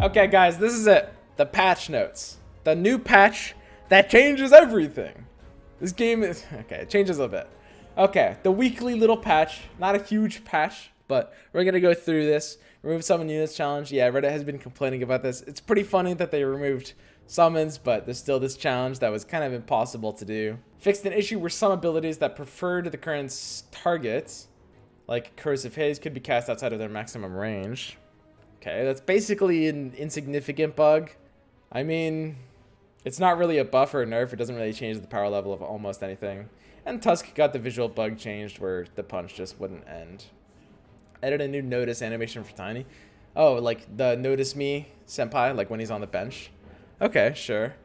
Okay, guys, this is it. The patch notes. The new patch that changes everything. This game is... Okay, it changes a bit. Okay, the weekly little patch. Not a huge patch, but we're going to go through this. Remove summon units challenge. Yeah, Reddit has been complaining about this. It's pretty funny that they removed summons, but there's still this challenge that was kind of impossible to do. Fixed an issue where some abilities that preferred the current target, like Cursive Haze, could be cast outside of their maximum range. Okay, that's basically an insignificant bug. I mean, it's not really a buff or a nerf. It doesn't really change the power level of almost anything. And Tusk got the visual bug changed where the punch just wouldn't end. Added a new notice animation for Tiny. Oh, like the notice me senpai, like when he's on the bench. Okay, sure.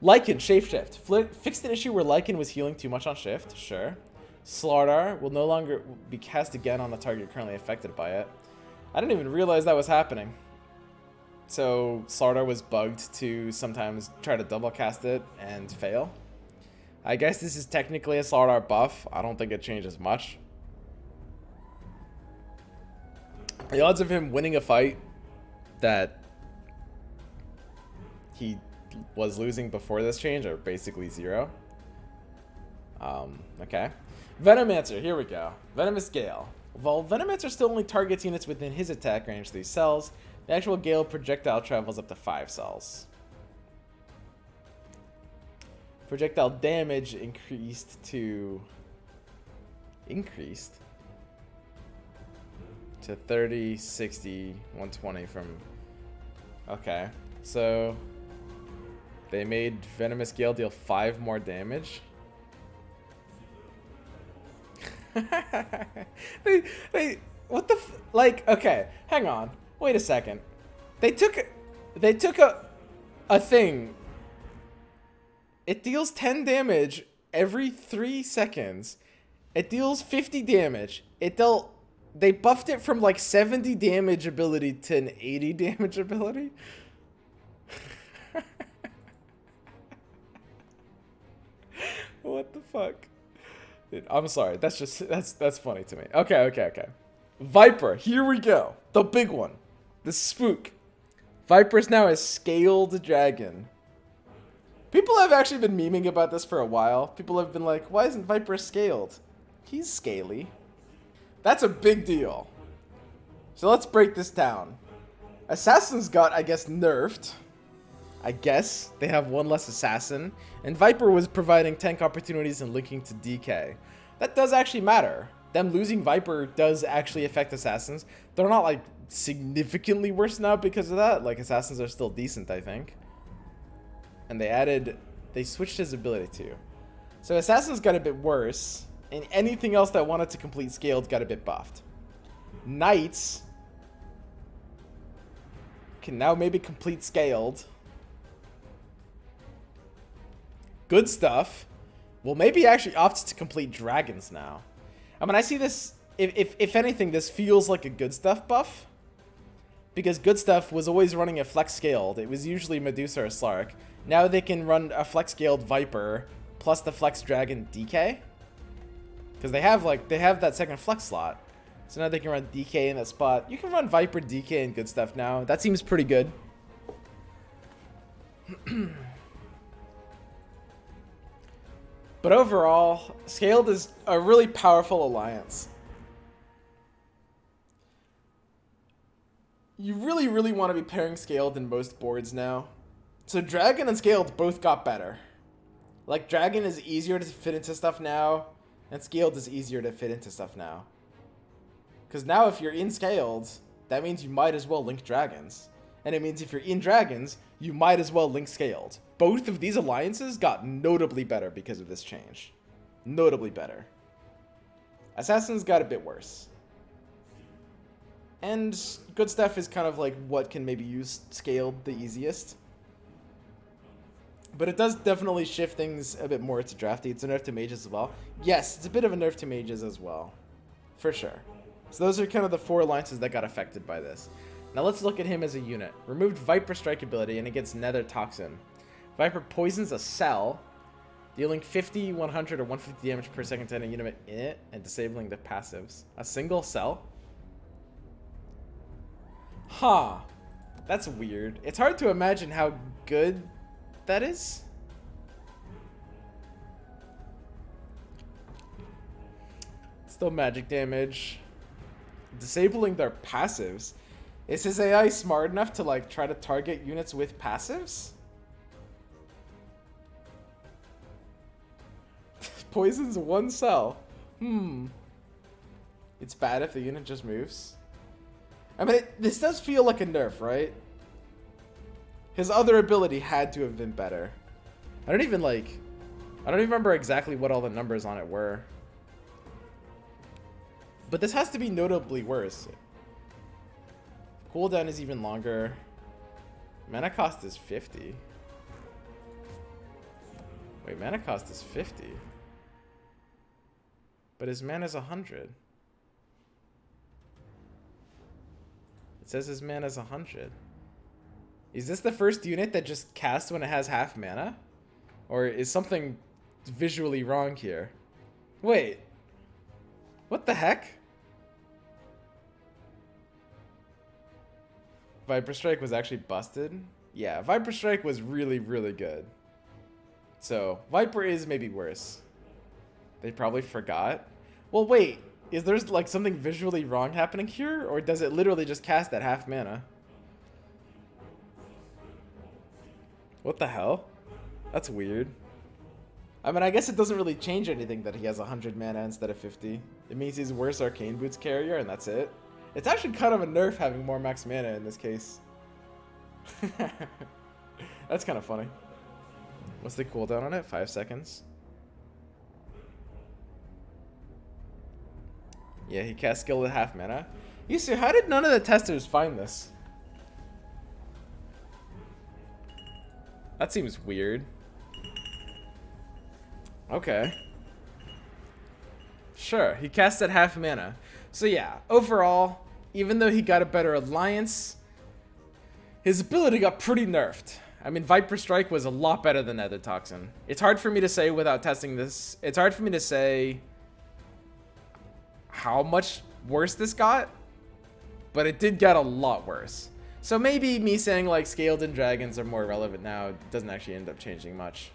Lycan, shapeshift. Fixed an issue where Lycan was healing too much on shift. Sure. Slardar will no longer be cast again on the target currently affected by it. I didn't even realize that was happening. So Slardar was bugged to sometimes try to double cast it and fail. I guess this is technically a Slardar buff. I don't think it changes much. The odds of him winning a fight that he was losing before this change are basically 0. Okay. Venomancer, here we go. Venomous Gale. While Venomancer still only targets units within his attack range 3 cells, the actual Gale projectile travels up to 5 cells. Projectile damage increased to 30, 60, 120 from... Okay, so they made Venomous Gale deal 5 more damage. they what the like, okay, hang on, wait a second. They took a thing. It deals 10 damage every 3 seconds. It deals 50 damage. They buffed it from like 70 damage ability to an 80 damage ability. What the fuck? Dude, I'm sorry. That's funny to me. Okay. Viper, here we go. The big one. The spook. Viper is now a scaled dragon. People have actually been memeing about this for a while. People have been like, why isn't Viper scaled? He's scaly. That's a big deal. So let's break this down. Assassin's got, I guess, nerfed. I guess they have 1 less assassin, and Viper was providing tank opportunities and linking to DK. That does actually matter. Them losing Viper does actually affect assassins. They're not like significantly worse now because of that. Like, assassins are still decent, I think. And they switched his ability too. So assassins got a bit worse, and anything else that wanted to complete scaled got a bit buffed. Knights can now maybe complete scaled. Good stuff. Well, maybe actually opt to complete dragons now. I mean, I see this, if anything, this feels like a good stuff buff. Because good stuff was always running a flex scaled. It was usually Medusa or Slark. Now they can run a flex scaled Viper plus the flex dragon DK. Because they have that second flex slot. So now they can run DK in that spot. You can run Viper, DK, and good stuff now. That seems pretty good. But overall, Scaled is a really powerful alliance. You really, really want to be pairing Scaled in most boards now. So Dragon and Scaled both got better. Like, Dragon is easier to fit into stuff now, and Scaled is easier to fit into stuff now. Because now if you're in Scaled, that means you might as well link Dragons. And it means if you're in Dragons, you might as well link Scaled. Both of these alliances got notably better because of this change. Notably better. Assassins got a bit worse. And good stuff is kind of like what can maybe use Scaled the easiest. But it does definitely shift things a bit more to drafty. It's a nerf to mages as well. Yes, it's a bit of a nerf to mages as well. For sure. So those are kind of the 4 alliances that got affected by this. Now let's look at him as a unit. Removed Viper strike ability and it gets Nether Toxin. Viper poisons a cell, dealing 50, 100, or 150 damage per second to any unit in it, and disabling the passives. A single cell? Huh. That's weird. It's hard to imagine how good that is. Still magic damage. Disabling their passives. Is his AI smart enough to like try to target units with passives? Poisons one cell. It's bad if the unit just moves. I mean, this does feel like a nerf, right? His other ability had to have been better. I don't even remember exactly what all the numbers on it were. But this has to be notably worse. Cooldown is even longer. Mana cost is 50. Wait, mana cost is 50. But his mana's 100. It says his mana's 100. Is this the first unit that just casts when it has half mana? Or is something visually wrong here? Wait. What the heck? Viper Strike was actually busted? Yeah, Viper Strike was really, really good. So, Viper is maybe worse. They probably forgot. Well, wait. Is there like something visually wrong happening here? Or does it literally just cast at half mana? What the hell? That's weird. I mean, I guess it doesn't really change anything that he has 100 mana instead of 50. It means he's worse Arcane Boots carrier, and that's it. It's actually kind of a nerf having more max mana in this case. That's kind of funny. What's the cooldown on it? 5 seconds. Yeah, he cast skill with half mana. You see, how did none of the testers find this? That seems weird. Okay. Sure, he cast at half mana. So yeah, overall, even though he got a better alliance, his ability got pretty nerfed. I mean, Viper Strike was a lot better than Nether Toxin. It's hard for me to say without testing this. It's hard for me to say how much worse this got, but it did get a lot worse. So maybe me saying like Scaled and Dragons are more relevant now doesn't actually end up changing much.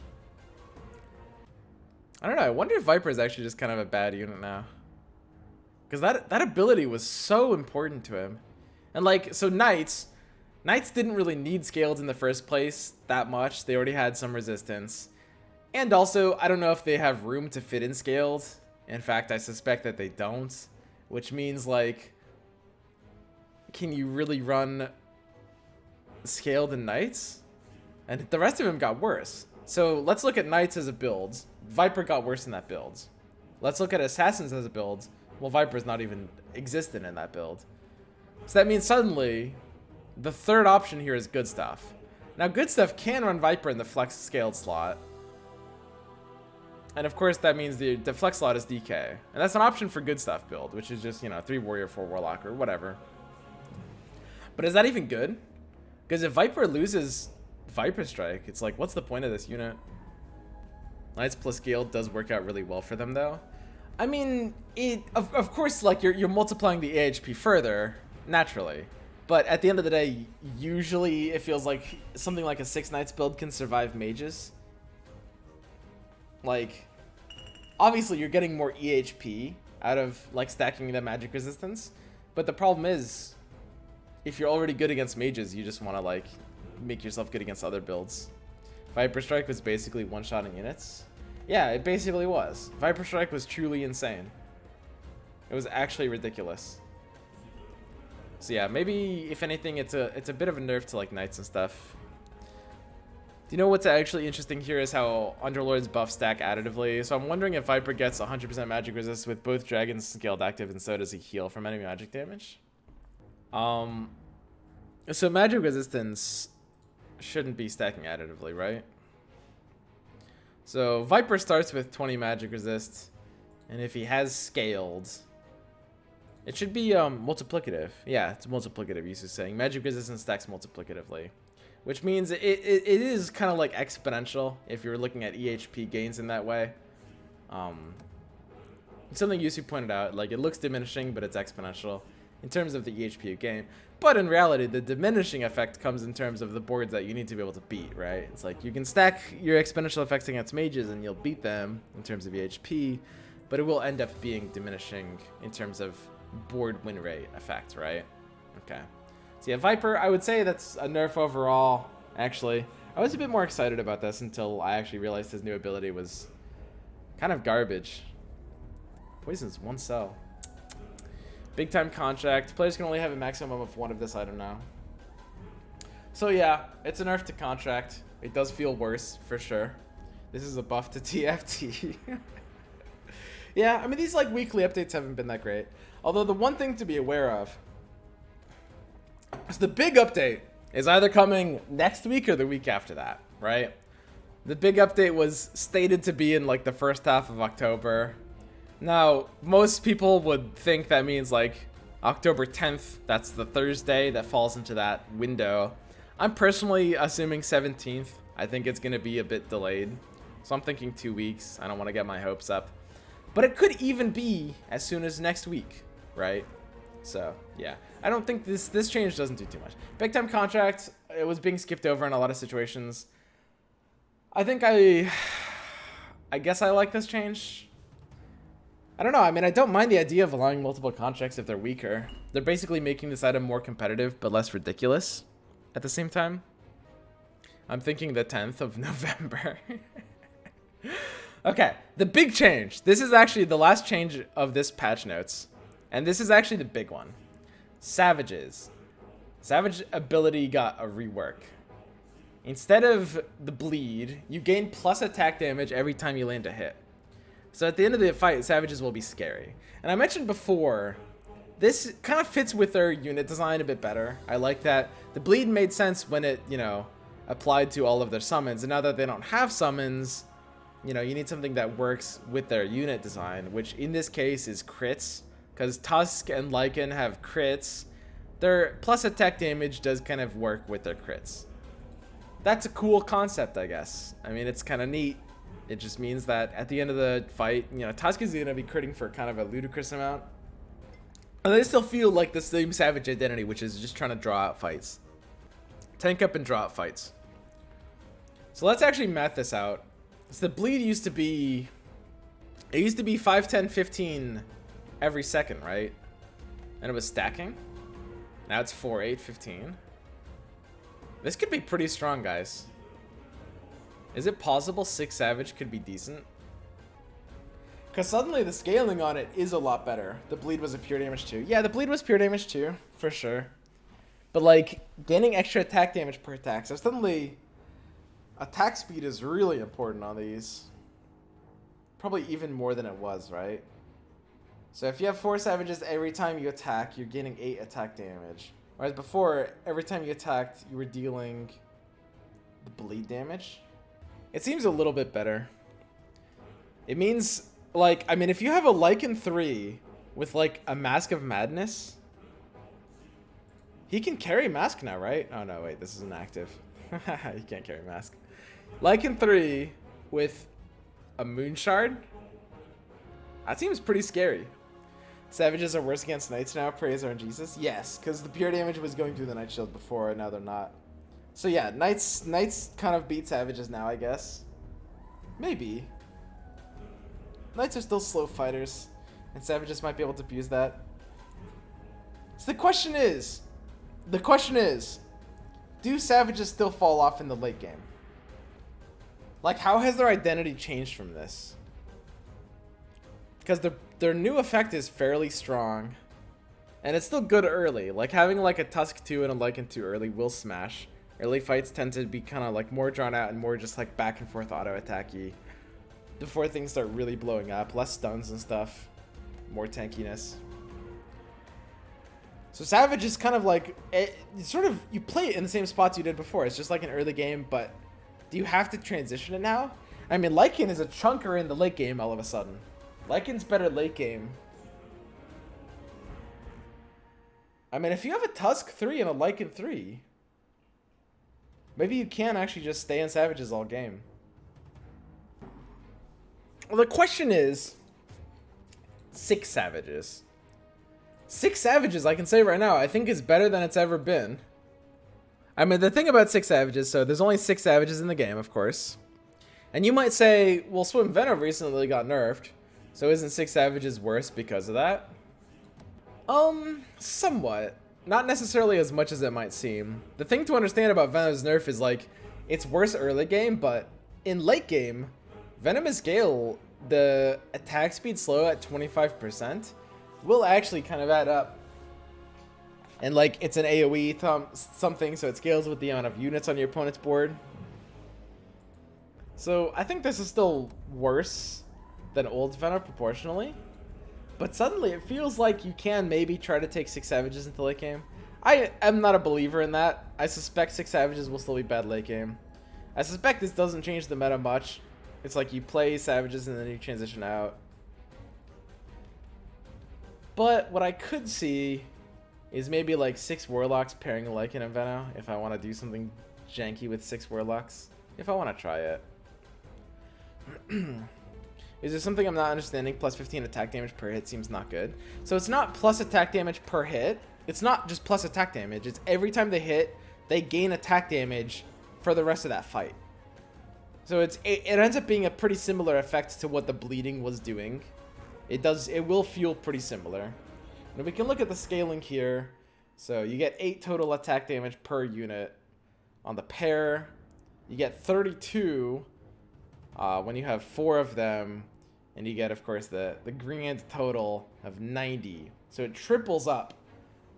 I don't know. I wonder if Viper is actually just kind of a bad unit now. Because that ability was so important to him. And like, so Knights didn't really need Scaled in the first place that much. They already had some resistance. And also, I don't know if they have room to fit in Scaled. In fact, I suspect that they don't. Which means like, can you really run Scaled and Knights? And the rest of them got worse. So let's look at Knights as a build. Viper got worse in that build. Let's look at Assassins as a build. Well, Viper's not even existent in that build. So that means suddenly, the third option here is Good Stuff. Now, Good Stuff can run Viper in the Flex Scaled slot. And of course, that means the Flex slot is DK. And that's an option for Good Stuff build, which is just, you know, 3 Warrior, 4 Warlock, or whatever. But is that even good? Because if Viper loses Viper Strike, it's like, what's the point of this unit? Knights plus Scaled does work out really well for them, though. I mean, of course, like, you're multiplying the AHP further, naturally. But at the end of the day, usually it feels like something like a 6 Knights build can survive mages. Like, obviously you're getting more EHP out of, like, stacking the magic resistance. But the problem is, if you're already good against mages, you just want to, like, make yourself good against other builds. Viper Strike was basically one-shotting units. Yeah, it basically was. Viper Strike was truly insane. It was actually ridiculous. So yeah, maybe if anything, it's a bit of a nerf to like Knights and stuff. Do you know what's actually interesting here is how Underlords buff stack additively. So I'm wondering if Viper gets 100% magic resist with both dragons scaled active, and so does he heal from enemy magic damage. So magic resistance shouldn't be stacking additively, right? So Viper starts with 20 magic resist, and if he has scaled, it should be multiplicative. Yeah, it's multiplicative. Use is saying magic resistance stacks multiplicatively, which means it is kind of like exponential if you're looking at EHP gains in that way. Something Yusu pointed out, like it looks diminishing, but it's exponential. in terms of the EHP game. But in reality, the diminishing effect comes in terms of the boards that you need to be able to beat, right? It's like you can stack your exponential effects against mages and you'll beat them in terms of EHP, but it will end up being diminishing in terms of board win rate effect, right? Okay. So yeah, Viper, I would say that's a nerf overall, actually. I was a bit more excited about this until I actually realized his new ability was kind of garbage. Poison's one cell. Big time contract. Players can only have a maximum of one of this item now. So yeah, it's a nerf to contract. It does feel worse, for sure. This is a buff to TFT. Yeah, I mean, these like weekly updates haven't been that great. Although the one thing to be aware of is the big update is either coming next week or the week after that, right? The big update was stated to be in like the first half of October. Now, most people would think that means like October 10th, that's the Thursday that falls into that window. I'm personally assuming 17th. I think it's going to be a bit delayed. So I'm thinking 2 weeks. I don't want to get my hopes up. But it could even be as soon as next week, right? So, yeah. I don't think this change doesn't do too much. Big time contract, it was being skipped over in a lot of situations. I think I guess I like this change. I don't know. I mean, I don't mind the idea of allowing multiple contracts if they're weaker. They're basically making this item more competitive but less ridiculous at the same time. I'm thinking the 10th of November. Okay, the big change. This is actually the last change of this patch notes. And this is actually the big one. Savages. Savage ability got a rework. Instead of the bleed, you gain plus attack damage every time you land a hit. So at the end of the fight, Savages will be scary. And I mentioned before, this kind of fits with their unit design a bit better. I like that. The bleed made sense when it, you know, applied to all of their summons. And now that they don't have summons, you know, you need something that works with their unit design, which in this case is crits. Because Tusk and Lycan have crits. Their plus attack damage does kind of work with their crits. That's a cool concept, I guess. I mean, it's kind of neat. It just means that at the end of the fight, you know, Tusk is going to be critting for kind of a ludicrous amount. And they still feel like the same Savage identity, which is just trying to draw out fights. Tank up and draw out fights. So let's actually math this out. So the bleed used to be... It used to be 5, 10, 15 every second, right? And it was stacking. Now it's 4, 8, 15. This could be pretty strong, guys. Is it possible 6 Savage could be decent? Because suddenly the scaling on it is a lot better. The bleed was a pure damage too. Yeah, the bleed was pure damage too, for sure. But like, gaining extra attack damage per attack. So suddenly, attack speed is really important on these. Probably even more than it was, right? So if you have 4 Savages every time you attack, you're gaining 8 attack damage. Whereas before, every time you attacked, you were dealing the bleed damage. It seems a little bit better. It means, like, I mean, if you have a Lycan 3 with, like, a Mask of Madness, he can carry Mask now, right? Oh, no, wait, this is inactive. He can't carry Mask. Lycan 3 with a Moon Shard? That seems pretty scary. Savages are worse against Knights now, praise RNGesus? Yes, because the pure damage was going through the Knight Shield before, and now they're not. So yeah, Knights kind of beat Savages now, I guess. Maybe. Knights are still slow fighters, and Savages might be able to abuse that. So the question is, do Savages still fall off in the late game? Like, how has their identity changed from this? Because their new effect is fairly strong, and it's still good early. Like, having like a Tusk 2 and a Lycan 2 early will smash. Early fights tend to be kind of like more drawn out and more just like back and forth auto attacky before things start really blowing up. Less stuns and stuff, more tankiness. So Savage is kind of like, sort of, you play it in the same spots you did before. It's just like an early game, but do you have to transition it now? I mean, Lycan is a chunker in the late game all of a sudden. Lycan's better late game. I mean, if you have a Tusk 3 and a Lycan 3, maybe you can actually just stay in Savages all game. Well, the question is, 6 Savages. 6 Savages, I can say right now, I think is better than it's ever been. I mean, the thing about 6 Savages, so there's only 6 Savages in the game, of course. And you might say, well, Swim Venom recently got nerfed, so isn't 6 Savages worse because of that? Somewhat. Not necessarily as much as it might seem. The thing to understand about Venom's nerf is, like, it's worse early game, but in late game, Venomous Gale, the attack speed slow at 25%, will actually kind of add up. And, like, it's an AoE something, so it scales with the amount of units on your opponent's board. So, I think this is still worse than old Venom proportionally. But suddenly, it feels like you can maybe try to take 6 Savages into late game. I am not a believer in that. I suspect 6 Savages will still be bad late game. I suspect this doesn't change the meta much. It's like you play Savages and then you transition out. But what I could see is maybe like 6 Warlocks pairing Lycan and Venom if I want to do something janky with 6 Warlocks. If I want to try it. Is there something I'm not understanding? Plus 15 attack damage per hit seems not good. So it's not plus attack damage per hit. It's not just plus attack damage. It's every time they hit, they gain attack damage for the rest of that fight. So it ends up being a pretty similar effect to what the bleeding was doing. It will feel pretty similar. And we can look at the scaling here. So you get 8 total attack damage per unit. On the pair, you get 32 when you have 4 of them. And you get, of course, the grand total of 90. So it triples up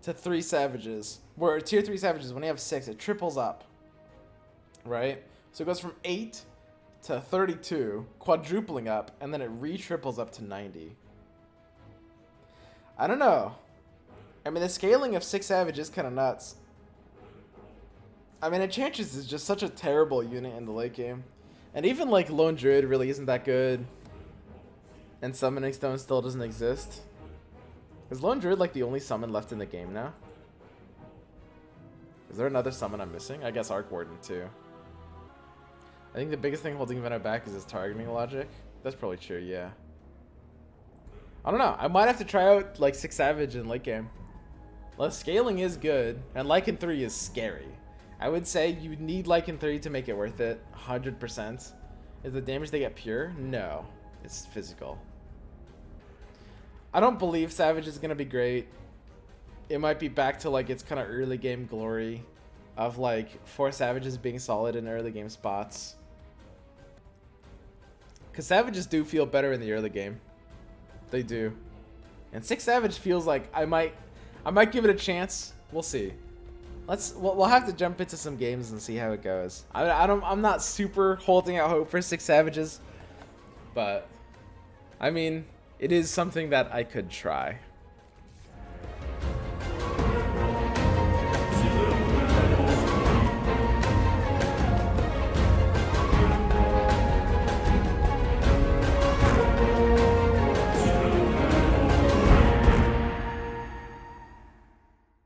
to 3 Savages. Where tier 3 Savages, when you have 6, it triples up. Right? So it goes from 8 to 32, quadrupling up, and then it re-triples up to 90. I don't know. I mean, the scaling of 6 Savage is kind of nuts. I mean, Enchantress is just such a terrible unit in the late game. And even, like, Lone Druid really isn't that good. And Summoning Stone still doesn't exist. Is Lone Druid, like, the only summon left in the game now? Is there another summon I'm missing? I guess Arc Warden, too. I think the biggest thing holding Venom back is his targeting logic. That's probably true, yeah. I don't know. I might have to try out, like, 6 Savage in late game. Well, scaling is good, and Lycan 3 is scary. I would say you need Lycan 3 to make it worth it, 100%. Is the damage they get pure? No. It's physical. I don't believe Savage is going to be great. It might be back to, like, its kind of early game glory of, like, 4 Savages being solid in early game spots. Because Savages do feel better in the early game. They do. And 6 Savage feels like I might give it a chance. We'll see. We'll have to jump into some games and see how it goes. I'm not super holding out hope for 6 Savages, but I mean, it is something that I could try.